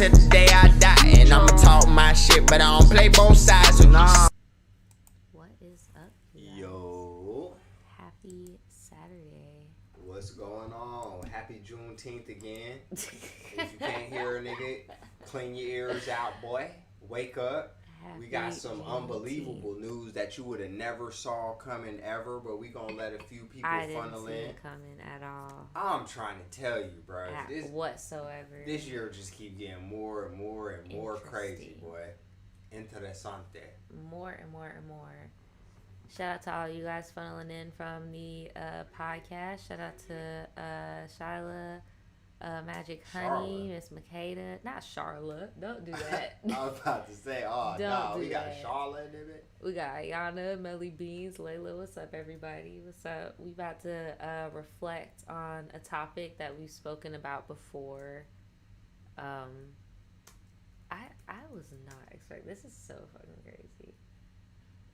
till the day I die. And I'ma talk my shit, but I don't play both sides. So nah. What is up, you guys? Yo. Happy Saturday. What's going on? Happy Juneteenth again. If you can't hear a nigga, clean your ears out, boy. Wake up. We got some unbelievable news that you would have never saw coming ever, but we gonna let a few people funnel in. I didn't see it coming at all. I'm trying to tell you, bro. Whatsoever. This year just keep getting more and more and more crazy, boy. Interesante. More and more and more. Shout out to all you guys funneling in from the podcast. Shout out to Shyla, Magic Honey, Miss Makeda. Not Charlotte. Don't do that. I was about to say, we got Charlotte in it. We got Jayana, Melly Beans, Layla. What's up, everybody? What's up? We about to reflect on a topic that we've spoken about before. I was not expecting. This is so fucking crazy.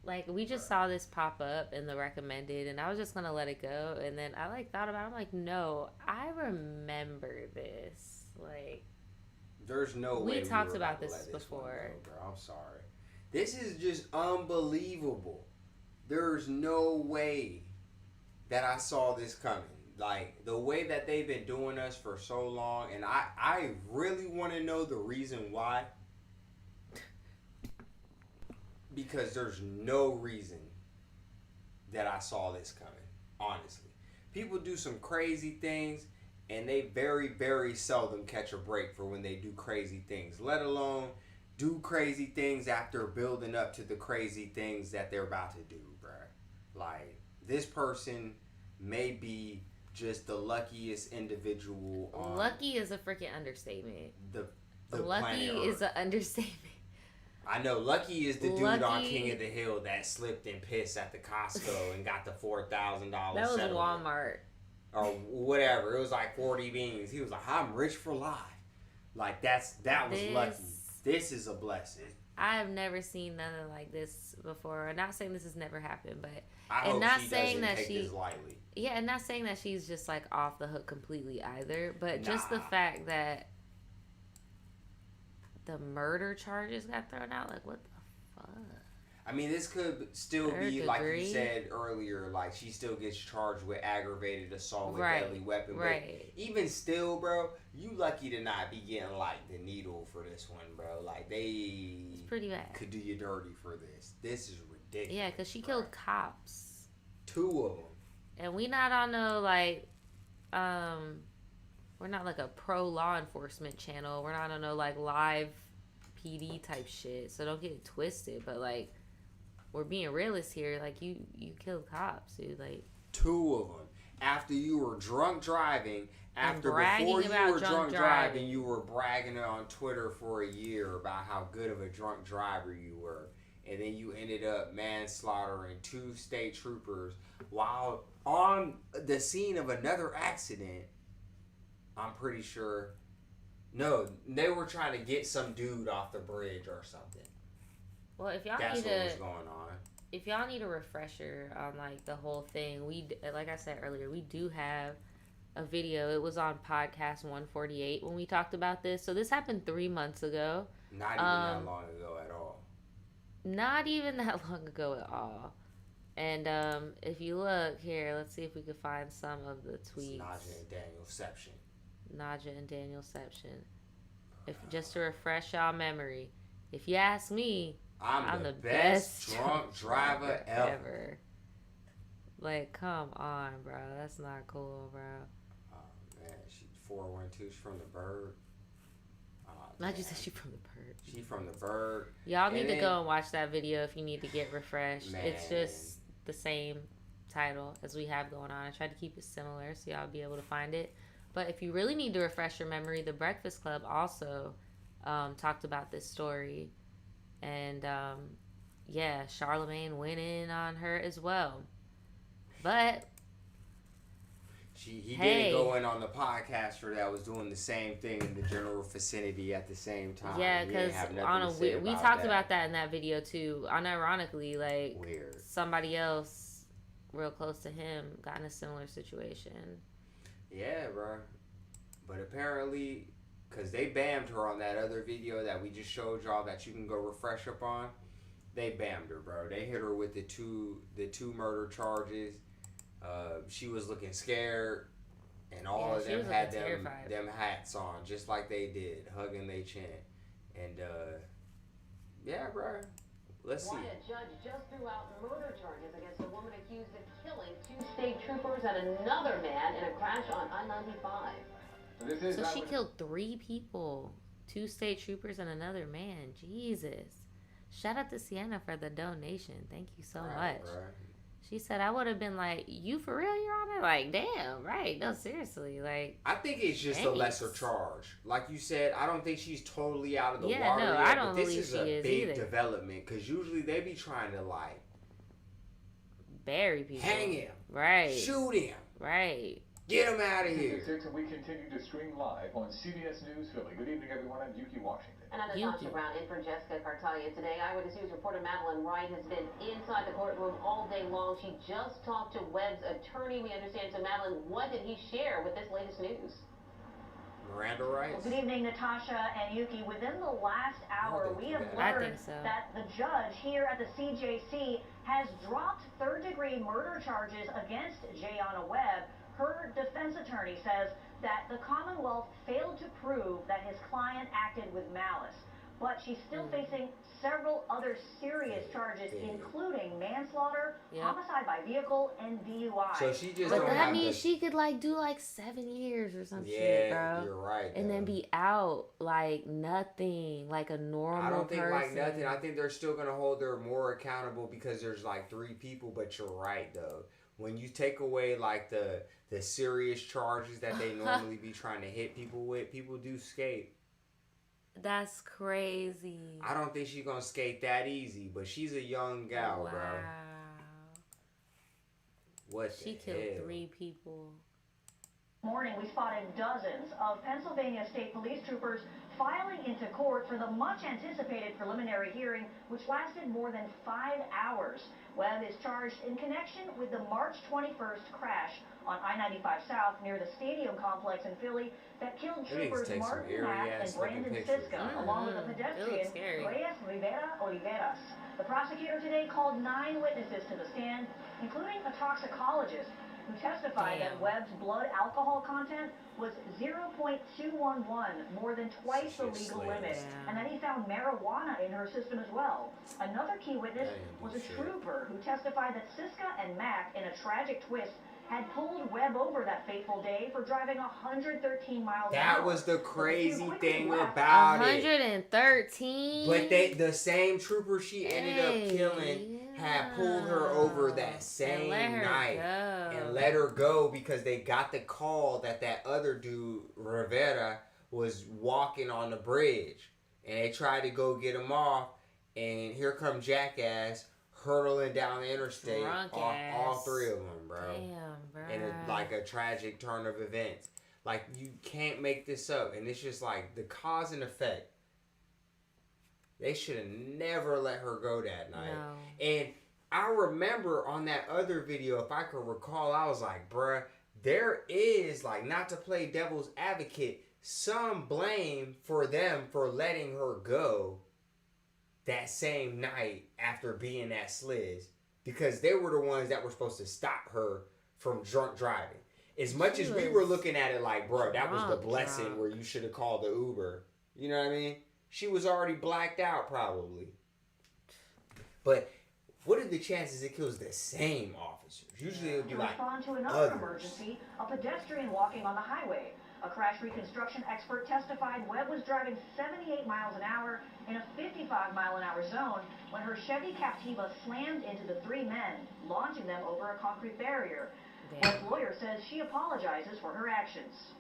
Like, we just saw this pop up in the recommended, and I was just gonna let it go. And then I thought about it. I'm like, no, I remember this. Like, there's no way we talked about this before. Go, bro. I'm sorry. This is just unbelievable. There's no way that I saw this coming. Like, the way that they've been doing us for so long, and I really want to know the reason why. Because there's no reason that I saw this coming, honestly. People do some crazy things, and they very, very seldom catch a break for when they do crazy things, let alone do crazy things after building up to the crazy things that they're about to do, bruh. Like, this person may be just the luckiest individual on... Lucky is a freaking understatement. The Lucky is an understatement. I know Lucky is the dude on King of the Hill that slipped and pissed at the Costco and got the $4,000 That was settlement. Walmart. Or whatever. It was like 40 beans. He was like, I'm rich for life. Like, that was lucky. This is a blessing. I have never seen nothing like this before. I'm not saying this has never happened, but I hope she doesn't take this lightly. Yeah, and not saying that she's just like off the hook completely either, but just the fact that the murder charges got thrown out, like, what the fuck? I mean, this could still be, like you said earlier, like, she still gets charged with aggravated assault with deadly weapon. Right. But even still, bro, you lucky to not be getting, like, the needle for this one, bro. Like, it's pretty bad. Could do you dirty for this. This is ridiculous. Yeah, because she killed cops. 2 of them. And we not on no, like, we're not like a pro law enforcement channel. We're not on no like live PD type shit. So don't get it twisted. But like, we're being realist here. Like, you killed cops, dude. Like, 2 of them. After you were drunk driving. Before you were drunk driving, you were bragging on Twitter for a year about how good of a drunk driver you were. And then you ended up manslaughtering 2 state troopers while on the scene of another accident. I'm pretty sure. No, they were trying to get some dude off the bridge or something. Well, if y'all That's what was going on. If y'all need a refresher on like the whole thing, like I said earlier, we do have a video. It was on podcast 148 when we talked about this. So this happened 3 months ago. Not even that long ago at all. Not even that long ago at all. And if you look here, let's see if we could find some of the tweets. Naja and Danielception. Naja and Danielception. If just to refresh y'all memory, if you ask me, I'm the best drunk driver ever. Like, come on, bro. That's not cool, bro. Oh man, she 412. She's from the Bird. Not just that she from the Bird. She from the Bird. Y'all need to go and watch that video if you need to get refreshed. Man. It's just the same title as we have going on. I tried to keep it similar so y'all be able to find it. But if you really need to refresh your memory, the Breakfast Club also talked about this story. And, Charlemagne went in on her as well. But he didn't go in on the podcaster that was doing the same thing in the general vicinity at the same time. Yeah, because we talked about that in that video too. Unironically, like, weird. Somebody else real close to him got in a similar situation. Yeah, bro. But apparently, because they bammed her on that other video that we just showed y'all that you can go refresh up on. They bammed her, bro. They hit her with the two murder charges. She was looking scared, and all of them had them hats on, just like they did, hugging their chin. And yeah, bro. Let's see. Why a judge just threw out murder charges against a woman accused of killing 2 state troopers and another man in a crash on I-95. So she killed 3 people, 2 state troopers and another man. Jesus. Shout out to Sienna for the donation. Thank you so much. Right. She said, I would have been like, you for real, Your Honor? Like, damn, right. No, seriously. Like, I think it's just a lesser charge. Like you said, I don't think she's totally out of the water no, yet. I don't but believe this is a big either. development, because usually they be trying to, like, bury people. Hang him. Right. Shoot him. Right. Get him out of here. And we continue to stream live on CBS News Philly. Good evening, everyone. I'm Yuki, Washington. And I'm Natasha Brown in for Jessica Cartalia today. Eyewitness News reporter Madeline Wright has been inside the courtroom all day long. She just talked to Webb's attorney, we understand. So, Madeline, what did he share with this latest news? Miranda Rights. Well, good evening, Natasha and Yuki. Within the last hour, we have learned that the judge here at the CJC has dropped third-degree murder charges against Jayana Webb. Her defense attorney says that the Commonwealth failed to prove that his client acted with malice, but she's still facing several other serious charges, including manslaughter, homicide by vehicle, and DUI. So she just but that means she could like do like 7 years or some shit, bro. Yeah, you're right. And then be out like nothing, like a normal I don't think person. like nothing. I think they're still gonna hold her more accountable because there's like 3 people. But you're right though. When you take away like the serious charges that they normally be trying to hit people with, people do skate. That's crazy. I don't think she's gonna skate that easy, but she's a young gal, bro. What she killed 3 people. Morning, we spotted dozens of Pennsylvania State Police troopers filing into court for the much-anticipated preliminary hearing, which lasted more than 5 hours. Webb is charged in connection with the March 21st crash on I-95 South near the stadium complex in Philly that killed troopers Martin Mack and Brandon Siska, along with the pedestrian Reyes Rivera Oliveras. The prosecutor today called 9 witnesses to the stand, including a toxicologist who testified that Webb's blood alcohol content was 0.211, more than twice the legal limit, and that he found marijuana in her system as well. Another key witness was a trooper who testified that Siska and Mack, in a tragic twist, had pulled Webb over that fateful day for driving 113 miles an hour. That was the crazy thing about it. 113? But the same trooper she ended up killing had pulled her over that same night and let her go because they got the call that other dude, Rivera, was walking on the bridge. And they tried to go get him off, and here come Jackass hurtling down the interstate, all 3 of them, bro. Damn, bro. And it's like a tragic turn of events. Like, you can't make this up. And it's just like the cause and effect. They should have never let her go that night. No. And I remember on that other video, if I could recall, I was like, bruh, there is, like, not to play devil's advocate, some blame for them for letting her go that same night after being at Sliz, because they were the ones that were supposed to stop her from drunk driving. As much as we were looking at it like, bro, that was the blessing where you should have called the Uber. You know what I mean? She was already blacked out probably. But what are the chances it kills the same officers? Usually it would be like respond to another emergency, a pedestrian walking on the highway. A crash reconstruction expert testified Webb was driving 78 miles an hour in a 55-mile-an-hour zone when her Chevy Captiva slammed into the 3 men, launching them over a concrete barrier. Webb's lawyer says she apologizes for her actions.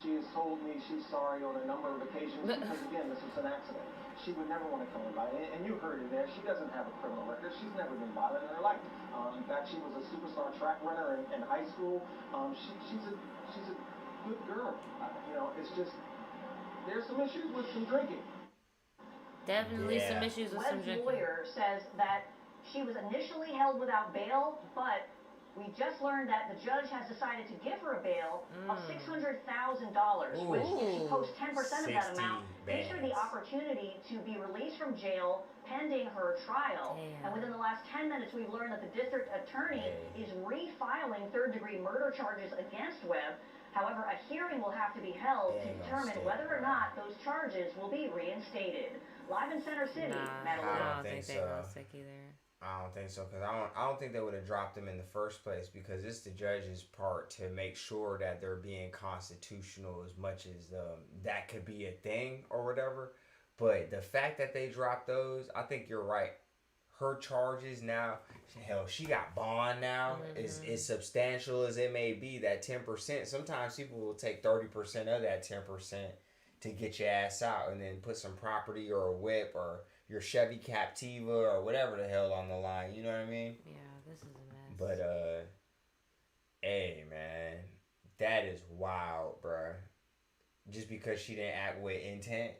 She has told me she's sorry on a number of occasions because, again, this was an accident. She would never want to kill anybody, and you heard it there. She doesn't have a criminal record. She's never been violent in her life. In fact, she was a superstar track runner in high school. She's a good girl. It's just there's some issues with some drinking. Definitely some issues with some drinking. Webb's lawyer says that she was initially held without bail, but We just learned that the judge has decided to give her a bail of $600,000, which if she posts 10% of that amount, gives her the opportunity to be released from jail pending her trial. Damn. And within the last 10 minutes, we've learned that the district attorney is refiling third-degree murder charges against Webb. However, a hearing will have to be held to determine whether or not those charges will be reinstated. Live in Center City, Madeline. I don't think they will stick either. I don't think so, because I don't think they would have dropped him in the first place, because it's the judge's part to make sure that they're being constitutional as much as that could be a thing or whatever. But the fact that they dropped those, I think you're right. Her charges now, hell, she got bond now. As substantial as it may be, that 10%, sometimes people will take 30% of that 10% to get your ass out and then put some property or a whip or your Chevy Captiva or whatever the hell on the line. You know what I mean? Yeah, this is a mess. But, hey, man, that is wild, bruh. Just because she didn't act with intent.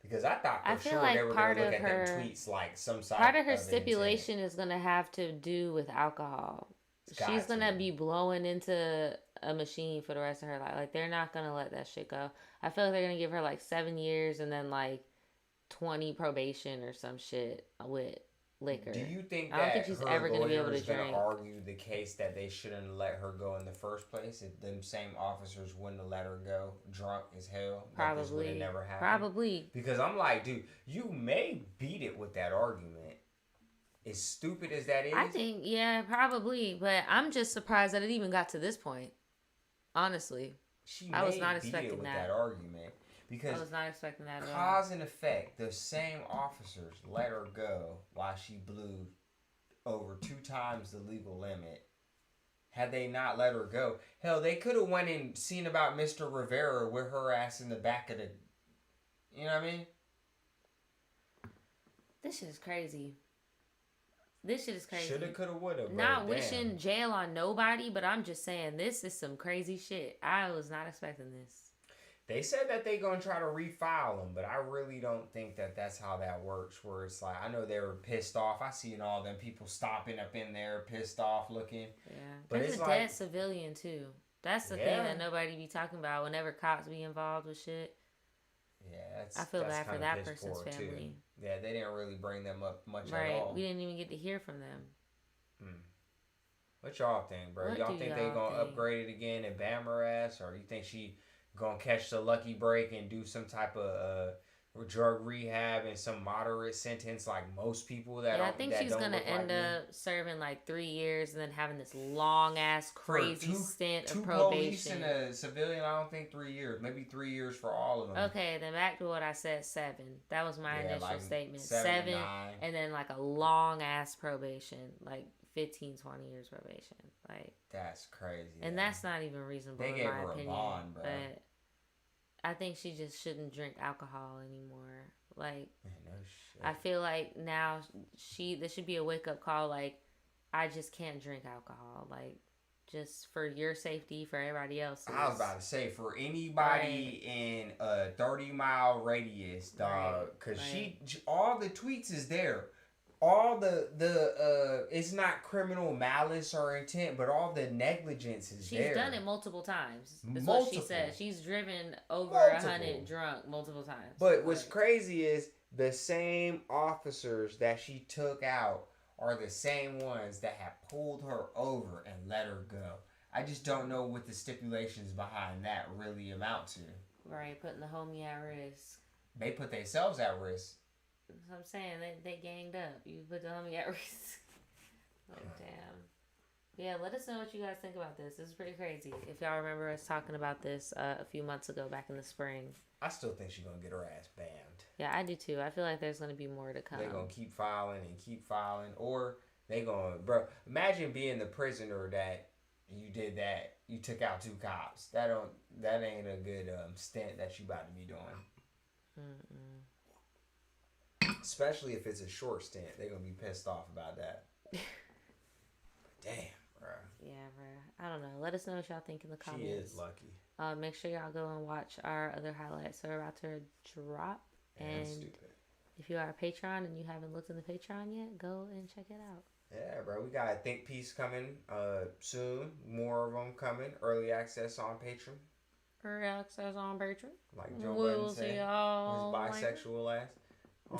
Because I thought for sure they were going to look at them tweets like some side part of her stipulation is going to have to do with alcohol. She's going to be blowing into a machine for the rest of her life. Like, they're not going to let that shit go. I feel like they're going to give her like 7 years and then like 20 probation or some shit with liquor. Do you think I don't think she's ever going to be able to drink? Argue the case that they shouldn't let her go in the first place? If them same officers wouldn't have let her go drunk as hell, probably this would have never happened. Probably. Because I'm like, dude, you may beat it with that argument. As stupid as that is, I think, yeah, probably. But I'm just surprised that it even got to this point. Honestly, I was not expecting that argument. Because I was not expecting that at all. Cause and effect, the same officers let her go while she blew over 2 times the legal limit. Had they not let her go, hell, they could have went and seen about Mr. Rivera with her ass in the back of the, you know what I mean? This shit is crazy. This shit is crazy. Shoulda, coulda, woulda. Not wishing jail on nobody, but I'm just saying this is some crazy shit. I was not expecting this. They said that they gonna try to refile them, but I really don't think that that's how that works. Where it's like, I know they were pissed off. I seen all them people stopping up in there, pissed off looking. Yeah, but there's it's a like, dead civilian too. That's the thing that nobody be talking about whenever cops be involved with shit. Yeah, I feel bad for that person's family. Too. Yeah, they didn't really bring them up much at all. We didn't even get to hear from them. What y'all think, bro? Y'all think they gonna upgrade it again and bam her ass, or you think she gonna catch the lucky break and do some type of drug rehab and some moderate sentence like most people that I think she's gonna end up serving like 3 years and then having this long ass crazy stint of probation. 2 police and a civilian, I don't think 3 years, maybe 3 years for all of them. Okay, then back to what I said, 7. That was my initial statement. 7 and then like a long ass probation, like 15, 20 years probation. Like, that's crazy. And that's not even reasonable in my opinion. Bond, bro. But I think she just shouldn't drink alcohol anymore. Like, no shit. I feel like now there should be a wake up call. Like, I just can't drink alcohol. Like, just for your safety, for everybody else's. I was about to say, for anybody in a 30-mile radius, dog, because all the tweets is there. All the it's not criminal malice or intent, but all the negligence is there. She's done it multiple times. That's what she said. She's driven over 100 drunk multiple times. But what's crazy is the same officers that she took out are the same ones that have pulled her over and let her go. I just don't know what the stipulations behind that really amount to. Right, putting the homie at risk. They put themselves at risk. That's what I'm saying. They ganged up. You put the homie at risk. Oh, damn. Yeah, let us know what you guys think about this. This is pretty crazy. If y'all remember us talking about this a few months ago, back in the spring. I still think she's going to get her ass banned. Yeah, I do too. I feel like there's going to be more to come. They're going to keep filing and keep filing. Or they going to... Bro, imagine being the prisoner that you did that. You took out 2 cops. That ain't a good stint that you about to be doing. Especially if it's a short stint. They're going to be pissed off about that. Damn, bro. Yeah, bro. I don't know. Let us know what y'all think in the comments. She is lucky. Make sure y'all go and watch our other highlights. They're about to drop. And if you are a Patreon and you haven't looked in the Patreon yet, go and check it out. Yeah, bro. We got a think piece coming soon. More of them coming. Early access on Patreon. Early access on Patreon. Like Joe We'll Budden see said. y'all His bisexual ass.